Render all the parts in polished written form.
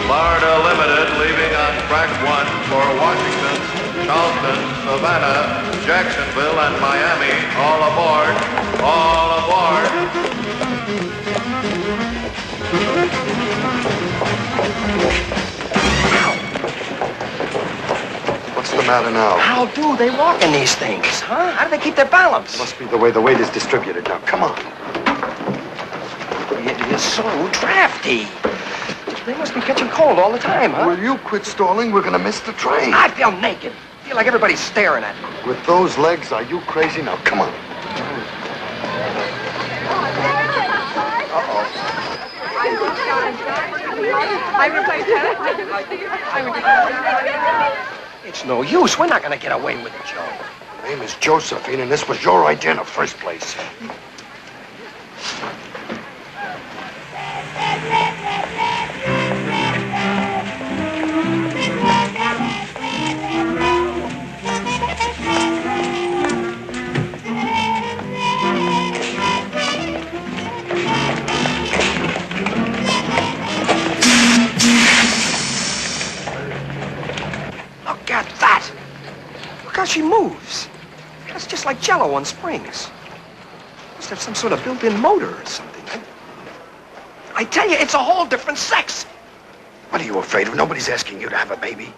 Florida Limited leaving on track 1 for Washington, Charleston, Savannah, Jacksonville, and Miami. All aboard! All aboard! What's the matter now? How do they walk in these things, huh? How do they keep their balance? Must be the way the weight is distributed. Now, come on. It is so drafty. They must be catching cold all the time, huh? Will you quit stalling? We're gonna miss the train. I feel naked. I feel like everybody's staring at me. With those legs, are you crazy? Now, come on. It's no use. We're not gonna get away with it, Joe. My name is Josephine, and this was your idea in the first place. Look at that. Look how she moves. That's just like Jell-O on springs. Must have some sort of built-in motor or something. I tell you, it's a whole different sex. What are you afraid of? Nobody's asking you to have a baby.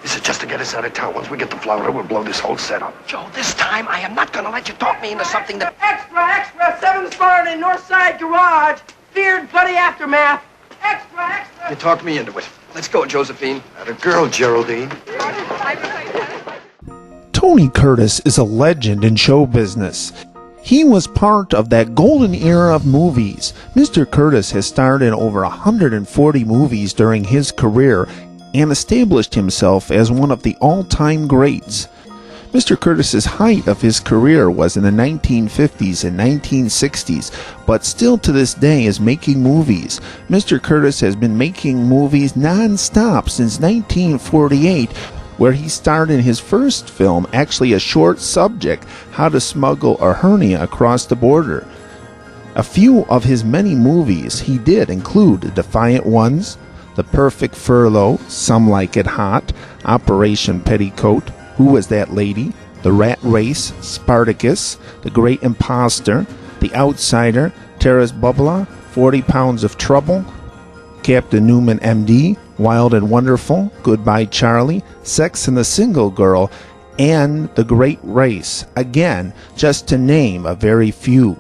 This is just to get us out of town. Once we get to Florida, we'll blow this whole setup. Joe, this time I am not gonna let you talk me into something that... Extra, 7th Florida Northside Garage. Feared bloody aftermath. Extra. You talked me into it. Let's go, Josephine. That a girl, Geraldine. Tony Curtis is a legend in show business. He was part of that golden era of movies. Mr. Curtis has starred in over 140 movies during his career and established himself as one of the all-time greats. Mr. Curtis's height of his career was in the 1950s and 1960s, but still to this day is making movies. Mr. Curtis has been making movies non-stop since 1948, where he starred in his first film, actually a short subject, How to Smuggle a Hernia Across the Border. A few of his many movies he did include Defiant Ones, The Perfect Furlough, Some Like It Hot, Operation Petticoat, Who Was That Lady?, The Rat Race, Spartacus, The Great Imposter, The Outsider, Terrace Bubla, 40 Pounds of Trouble, Captain Newman M.D., Wild and Wonderful, Goodbye Charlie, Sex and the Single Girl, and The Great Race, again, just to name a very few.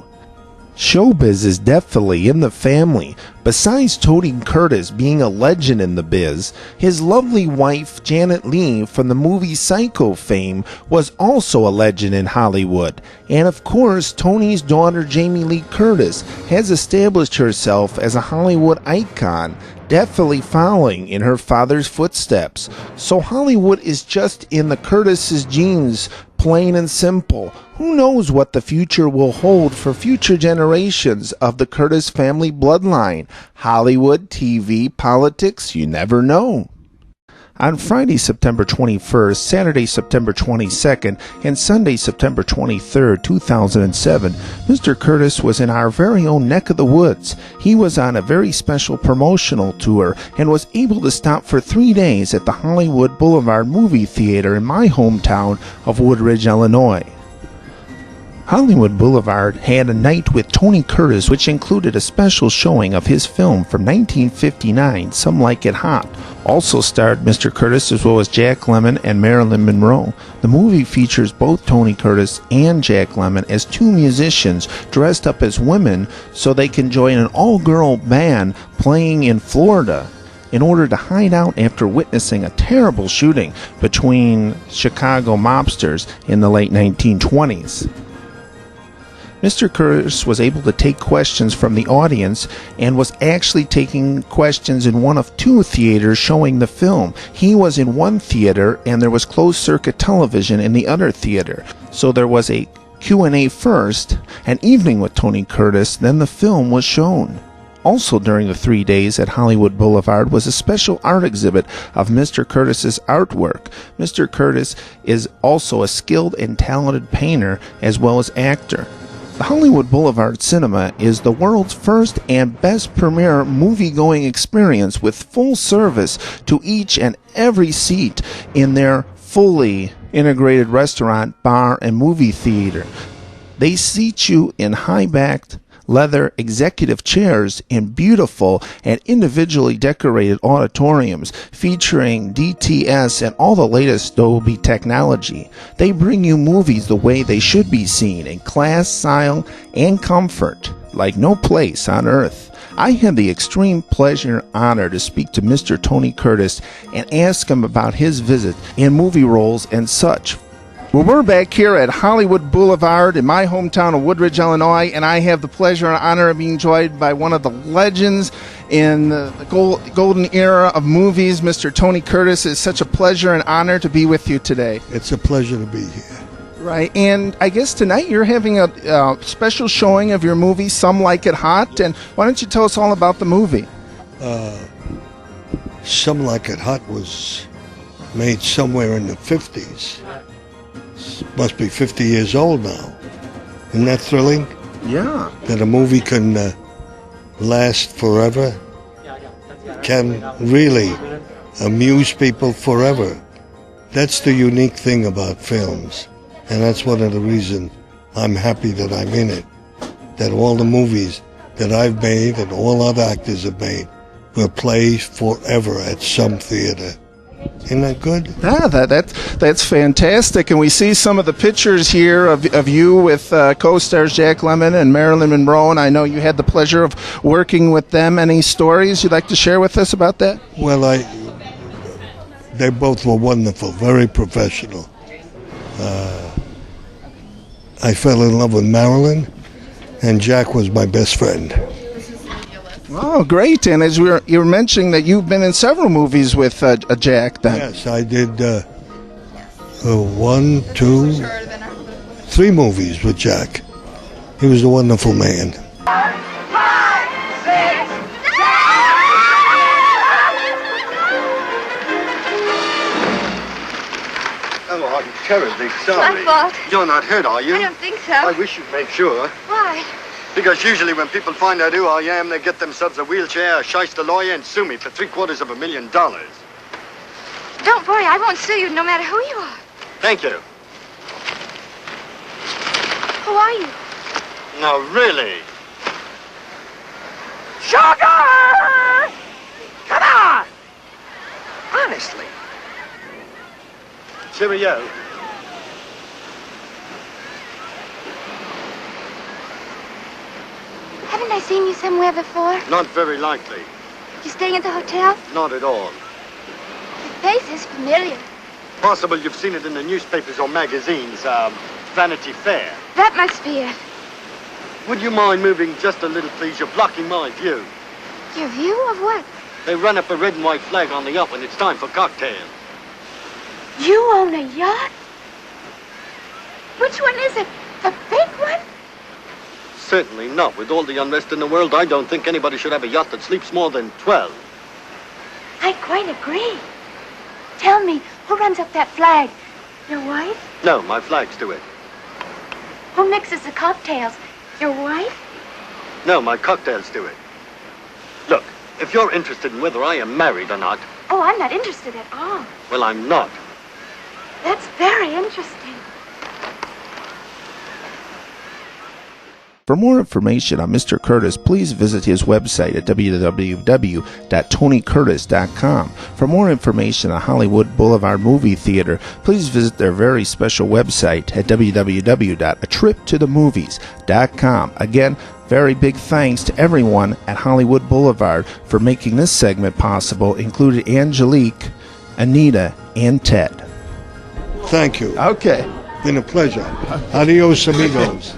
Showbiz is definitely in the family. Besides Tony Curtis being a legend in the biz, his lovely wife Janet Leigh from the movie Psycho fame was also a legend in Hollywood. And of course, Tony's daughter Jamie Lee Curtis has established herself as a Hollywood icon, definitely following in her father's footsteps. So Hollywood is just in the Curtis's genes, plain and simple. Who knows what the future will hold for future generations of the Curtis family bloodline? Hollywood, TV, politics, you never know. On Friday, September 21st, Saturday, September 22nd, and Sunday, September 23rd, 2007, Mr. Curtis was in our very own neck of the woods. He was on a very special promotional tour and was able to stop for 3 days at the Hollywood Boulevard movie theater in my hometown of Woodridge, Illinois. Hollywood Boulevard had a night with Tony Curtis, which included a special showing of his film from 1959, Some Like It Hot. Also starred Mr. Curtis as well as Jack Lemmon and Marilyn Monroe. The movie features both Tony Curtis and Jack Lemmon as two musicians dressed up as women so they can join an all-girl band playing in Florida in order to hide out after witnessing a terrible shooting between Chicago mobsters in the late 1920s. Mr. Curtis was able to take questions from the audience and was actually taking questions in one of two theaters showing the film. He was in one theater and there was closed-circuit television in the other theater. So there was a Q&A first, an evening with Tony Curtis, then the film was shown. Also during the 3 days at Hollywood Boulevard was a special art exhibit of Mr. Curtis's artwork. Mr. Curtis is also a skilled and talented painter as well as actor. The Hollywood Boulevard Cinema is the world's first and best premier movie-going experience with full service to each and every seat in their fully integrated restaurant, bar, and movie theater. They seat you in high-backed leather executive chairs in beautiful and individually decorated auditoriums featuring DTS and all the latest Dolby technology. They bring you movies the way they should be seen, in class, style, and comfort, like no place on earth. I had the extreme pleasure and honor to speak to Mr. Tony Curtis and ask him about his visit and movie roles and such. Well, we're back here at Hollywood Boulevard in my hometown of Woodridge, Illinois, and I have the pleasure and honor of being joined by one of the legends in the golden era of movies, Mr. Tony Curtis. It's such a pleasure and honor to be with you today. It's a pleasure to be here. Right, and I guess tonight you're having a special showing of your movie, Some Like It Hot, and why don't you tell us all about the movie? Some Like It Hot was made somewhere in the 50s. Must be 50 years old now. Isn't that thrilling? Yeah. That a movie can last forever, can really amuse people forever. That's the unique thing about films. And that's one of the reasons I'm happy that I'm in it. That all the movies that I've made and all other actors have made will play forever at some theater. Isn't that good? Yeah, that's fantastic. And we see some of the pictures here of you with co-stars Jack Lemmon and Marilyn Monroe, and I know you had the pleasure of working with them. Any stories you'd like to share with us about that? Well, they both were wonderful, very professional. I fell in love with Marilyn, and Jack was my best friend. Oh, great. And as you were mentioning that you've been in several movies with Jack then. Yes, I did 1, 2, 3 movies with Jack. He was a wonderful man. 5, 6, 7. Oh, I'm terribly sorry. My fault. You're not hurt, are you? I don't think so. I wish you'd make sure. Why? Because usually when people find out who I am, they get themselves a wheelchair, a shyster lawyer, and sue me for $750,000. Don't worry, I won't sue you no matter who you are. Thank you. Who are you? No, really. Sugar! Come on! Honestly. Cheerio. Haven't I seen you somewhere before? Not very likely. You staying at the hotel? Not at all. Your face is familiar. Possible you've seen it in the newspapers or magazines. Vanity Fair. That must be it. Would you mind moving just a little, please? You're blocking my view. Your view of what? They run up a red and white flag on the yacht when it's time for cocktails. You own a yacht? Which one is it? The big one? Certainly not. With all the unrest in the world, I don't think anybody should have a yacht that sleeps more than 12. I quite agree. Tell me, who runs up that flag? Your wife? No, my flags do it. Who mixes the cocktails? Your wife? No, my cocktails do it. Look, if you're interested in whether I am married or not, Oh, I'm not interested at all. well, I'm not. That's very interesting. For more information on Mr. Curtis, please visit his website at www.tonycurtis.com. For more information on Hollywood Boulevard Movie Theater, please visit their very special website at www.atriptothemovies.com. Again, very big thanks to everyone at Hollywood Boulevard for making this segment possible, including Angelique, Anita, and Ted. Thank you. Okay. Been a pleasure. Adios, amigos.